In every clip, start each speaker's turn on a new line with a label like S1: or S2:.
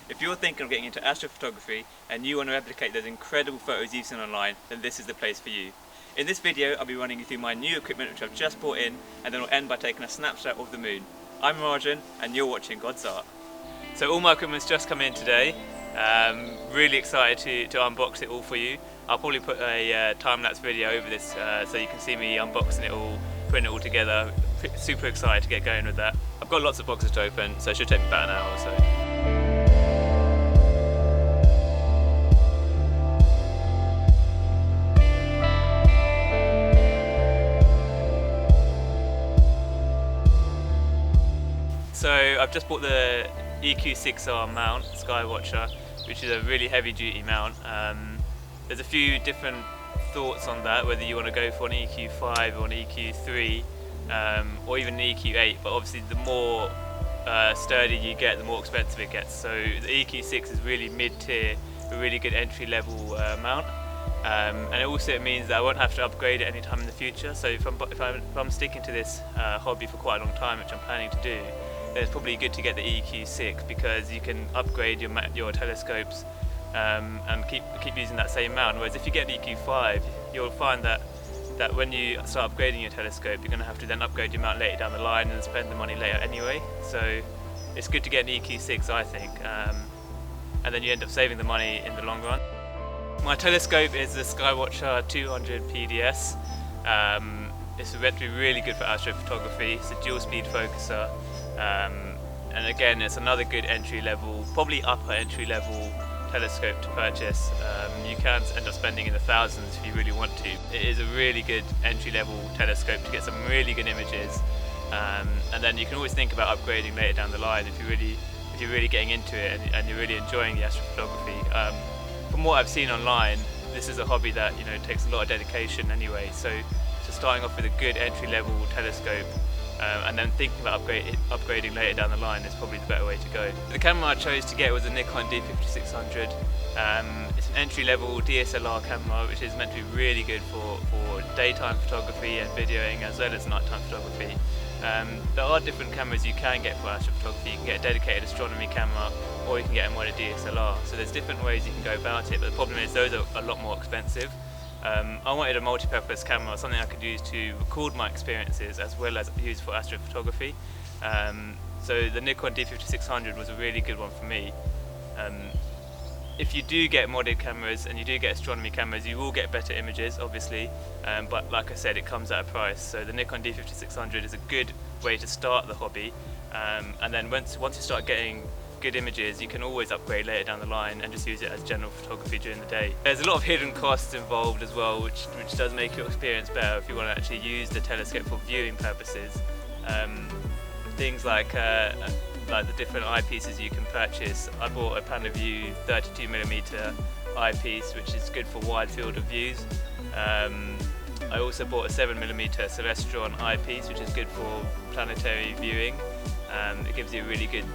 S1: If you're thinking of getting into astrophotography and you want to replicate those incredible photos you've seen online, then this is the place for you. In this video I'll be running you through my new equipment which I've just brought in, and then we'll end by taking a snapshot of the moon. I'm Rajan and you're watching God's Art. So all my equipment's just come in today. Really excited to unbox it all for you. I'll probably put a time-lapse video over this so you can see me unboxing it all, putting it all together. Super excited to get going with that. I've got lots of boxes to open, so it should take me about an hour or so. So I've just bought the EQ6R mount, Skywatcher, which is a really heavy duty mount. There's a few different thoughts on that, whether you want to go for an EQ5 or an EQ3 or even an EQ8, but obviously the more sturdy you get, the more expensive it gets. So the EQ6 is really mid-tier, a really good entry-level mount. And it also means that I won't have to upgrade it anytime in the future. So if I'm sticking to this hobby for quite a long time, which I'm planning to do, then it's probably good to get the EQ6 because you can upgrade your telescopes and keep using that same mount. Whereas if you get an EQ5, you'll find that when you start upgrading your telescope, you're going to have to then upgrade your mount later down the line and spend the money later anyway. So it's good to get an EQ6, I think, and then you end up saving the money in the long run. My telescope is the Skywatcher 200 PDS. It's meant to be really good for astrophotography. It's a dual speed focuser, and again it's another good entry level, probably upper entry level telescope to purchase. You can end up spending in the thousands if you really want to. It is a really good entry level telescope to get some really good images, and then you can always think about upgrading later down the line if you're really getting into it and you're really enjoying the astrophotography. From what I've seen online, this is a hobby that takes a lot of dedication anyway. So starting off with a good entry level telescope and then thinking about upgrading later down the line is probably the better way to go. The camera I chose to get was a Nikon D5600. It's an entry level DSLR camera which is meant to be really good for daytime photography and videoing as well as nighttime photography. There are different cameras you can get for astrophotography. You can get a dedicated astronomy camera, or you can get a modded DSLR. So there's different ways you can go about it, but the problem is those are a lot more expensive. I wanted a multi-purpose camera, something I could use to record my experiences as well as use for astrophotography. So the Nikon D5600 was a really good one for me. If you do get modded cameras and you do get astronomy cameras, you will get better images, obviously, but like I said, it comes at a price. So the Nikon D5600 is a good way to start the hobby, and then once you start getting good images, you can always upgrade later down the line and just use it as general photography during the day. There's a lot of hidden costs involved as well, which does make your experience better if you want to actually use the telescope for viewing purposes. Things like the different eyepieces you can purchase. I bought a PanaView 32mm eyepiece, which is good for wide field of views. I also bought a 7mm Celestron eyepiece, which is good for planetary viewing. It gives you a really good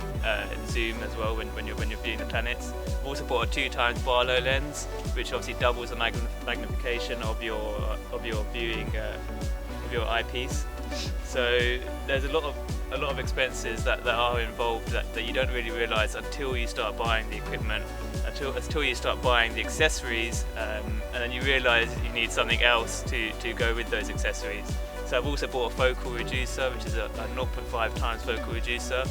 S1: zoom as well when you're viewing the planets. I've also bought a 2x Barlow lens, which obviously doubles the magnification of your viewing of your eyepiece. So there's a lot of expenses that are involved that you don't really realise until you start buying the equipment, until you start buying the accessories, and then you realise you need something else to go with those accessories. So I've also bought a focal reducer, which is a 0.5 times focal reducer.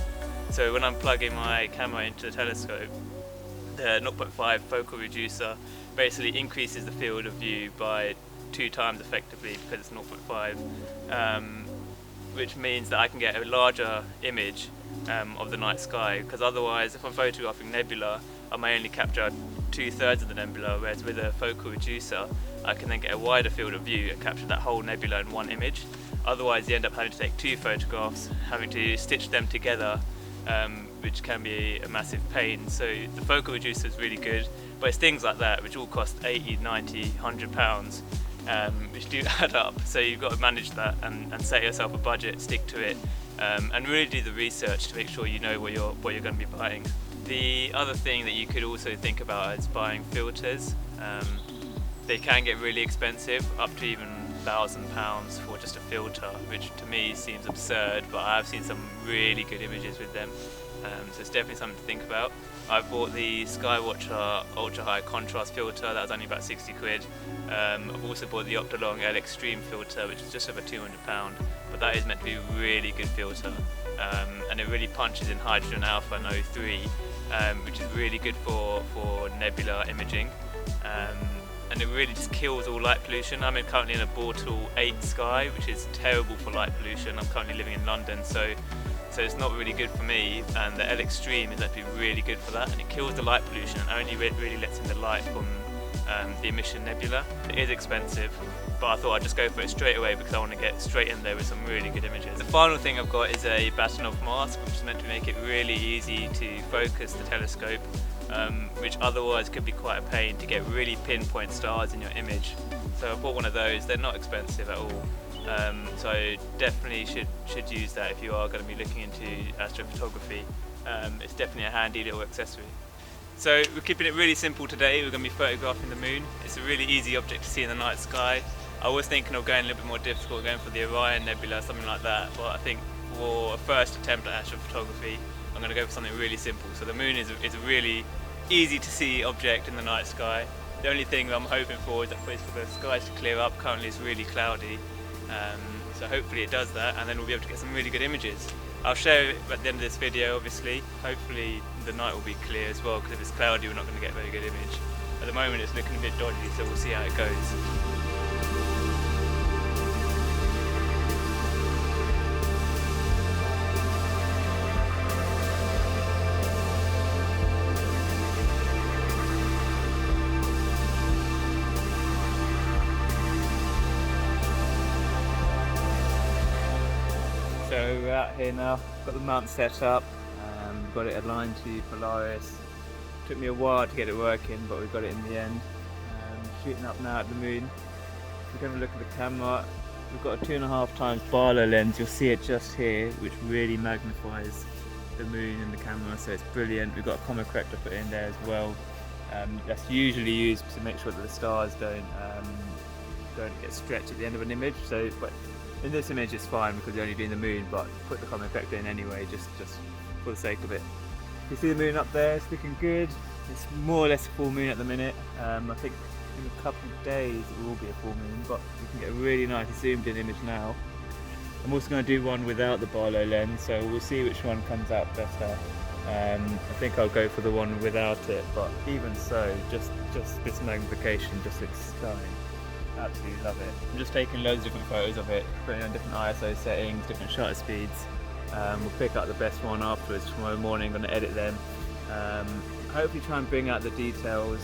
S1: So when I'm plugging my camera into the telescope, the 0.5 focal reducer basically increases the field of view by 2 times effectively because it's 0.5, which means that I can get a larger image of the night sky, because otherwise if I'm photographing nebula, I may only capture 2/3 of the nebula, whereas with a focal reducer I can then get a wider field of view and capture that whole nebula in one image. Otherwise you end up having to take 2 photographs, having to stitch them together, which can be a massive pain. So the focal reducer is really good, but it's things like that which all cost 80, 90, £100, which do add up. So you've got to manage that and set yourself a budget, stick to it, and really do the research to make sure you know what you're going to be buying. The other thing that you could also think about is buying filters. They can get really expensive, up to even £1,000 for just a filter, which to me seems absurd, but I have seen some really good images with them, so it's definitely something to think about. I bought the Skywatcher ultra high contrast filter, that was only about 60 quid. I've also bought the Optolong L Extreme filter, which is just over £200, but that is meant to be a really good filter, and it really punches in hydrogen alpha and O3, which is really good for nebula imaging, and it really just kills all light pollution. I'm currently in a Bortle 8 sky, which is terrible for light pollution. I'm currently living in London, so it's not really good for me, and the L Extreme is actually really good for that, and it kills the light pollution and only really lets in the light from the emission nebula. It is expensive, but I thought I'd just go for it straight away because I want to get straight in there with some really good images. The final thing I've got is a Batonov mask, which is meant to make it really easy to focus the telescope, which otherwise could be quite a pain to get really pinpoint stars in your image. So I bought one of those. They're not expensive at all. So definitely should use that if you are going to be looking into astrophotography. It's definitely a handy little accessory. So we're keeping it really simple today. We're going to be photographing the moon. It's a really easy object to see in the night sky. I was thinking of going a little bit more difficult, going for the Orion Nebula, something like that, but I think for a first attempt at astrophotography I'm going to go for something really simple. So the moon is a really easy to see object in the night sky. The only thing I'm hoping for is for the skies to clear up. Currently it's really cloudy. So hopefully it does that, and then we'll be able to get some really good images. I'll share it at the end of this video, obviously. Hopefully the night will be clear as well, because if it's cloudy we're not going to get a very good image. At the moment it's looking a bit dodgy, so we'll see how it goes. So we're out here now, got the mount set up, got it aligned to Polaris. Took me a while to get it working, but we got it in the end. Shooting up now at the moon. If we're going to look at the camera, we've got a 2.5 times Barlow lens. You'll see it just here, which really magnifies the moon in the camera, so it's brilliant. We've got a comma corrector put in there as well. That's usually used to make sure that the stars don't get stretched at the end of an image. So, but in this image it's fine because you're only doing the moon, but put the comma corrector in anyway, just for the sake of it. You see the moon up there, it's looking good. It's more or less a full moon at the minute. I think in a couple of days it will be a full moon, but you can get a really nice zoomed in image now. I'm also going to do one without the Barlow lens, so we'll see which one comes out better. I think I'll go for the one without it, but even so, just this magnification just looks stunning. Absolutely love it. I'm just taking loads of different photos of it, putting on different ISO settings, different shutter speeds. We'll pick out the best one afterwards tomorrow morning. I'm going to edit them. Hopefully try and bring out the details.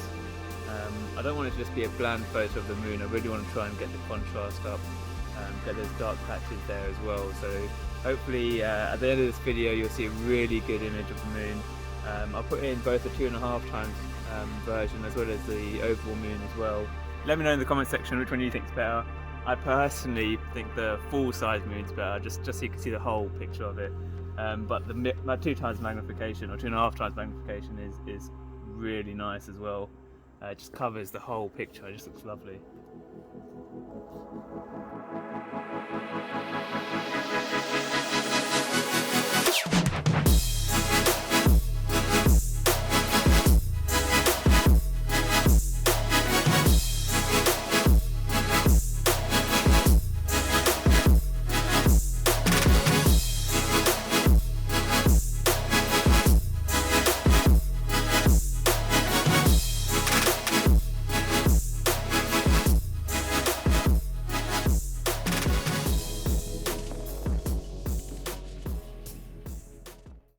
S1: I don't want it to just be a bland photo of the moon. I really want to try and get the contrast up, get those dark patches there as well. So hopefully at the end of this video you'll see a really good image of the moon. I'll put in both the 2.5 times version as well as the overall moon as well. Let me know in the comment section which one you think is better. I personally think the full size moon's better, just so you can see the whole picture of it. But the 2 times magnification or 2.5 times magnification is really nice as well. It just covers the whole picture, it just looks lovely.